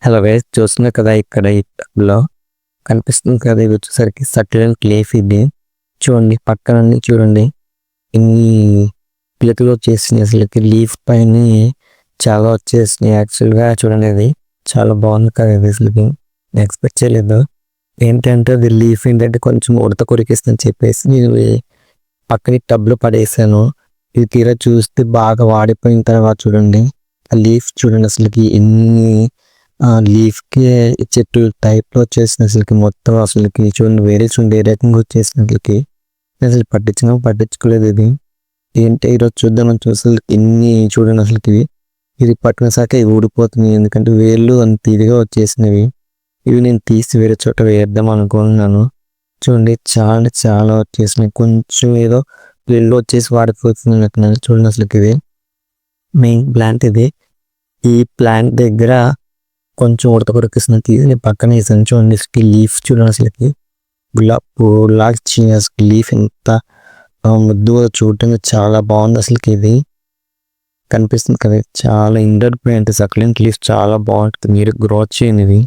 Hello guys, చూస్తున్నారు కదా ఇక్కడ ఈ టబ్లో కనిపిస్తుంది కదా, ఇది వచ్చేసరికి సక్యులెంట్ లీఫ్. ఇది చూడండి, పక్కనన్నీ చూడండి ఇన్ని పిలకలు వచ్చేసినాయి. అసలుకి లీఫ్ పైన చాలా వచ్చేసినాయి. యాక్చువల్గా చూడండి, అది చాలా బాగుంది కదా. ఇది అసలుకి ఎక్స్పెక్ట్ చేయలేదు. ఏంటంటే అది లీఫ్ ఏంటంటే కొంచెం ఉడత కొరికిస్తుందని చెప్పేసి నేను పక్కన టబ్లో పడేసాను. ఇది తీరా చూస్తే బాగా వాడిపోయిన తర్వాత చూడండి, ఆ లీఫ్ చూడండి అసలుకి ఎన్ని లీఫ్కి చెట్టు టైప్లో వచ్చేసిన అసలుకి మొత్తం అసలుకి చూడండి, వేరే రకంగా వచ్చేసిన అసలుకి అసలు పట్టించుకోలేదు. ఇది ఏంటి ఈరోజు చూద్దామని చూసి ఎన్ని చూడండి అసలుకి ఇది పట్టిన సాక ఇవి ఊడిపోతున్నాయి. ఎందుకంటే వేళ్ళు అంత ఇదిగా వచ్చేసినవి. ఇవి నేను తీసి వేరే చోట వేద్దాం అనుకుంటున్నాను. చూడండి, చాలా వచ్చేసినాయి. కొంచెం ఏదో వేళ్ళు వచ్చేసి వాడిపోతుంది అంటున్నాను. చూడండి అసలుకి ఇది మెయిన్ ప్లాంట్. ఇది ఈ ప్లాంట్ దగ్గర కొంచెం ఉడత కొరికిస్తుంది. తీసి నేను పక్కన వేసాను. చూడండి లీఫ్ చూడండి అసలుకి గులాబ్ పూలాగా అసలు లీఫ్ ఎంత ముద్దుగా చూడటానికి చాలా బాగుంది. అసలుకి ఇది కనిపిస్తుంది కదా, చాలా ఇండోర్ ప్లాంట్ సక్యులెంట్ లీఫ్ చాలా బాగుంటుంది. మీరు గ్రోత్ చేయండి. ఇది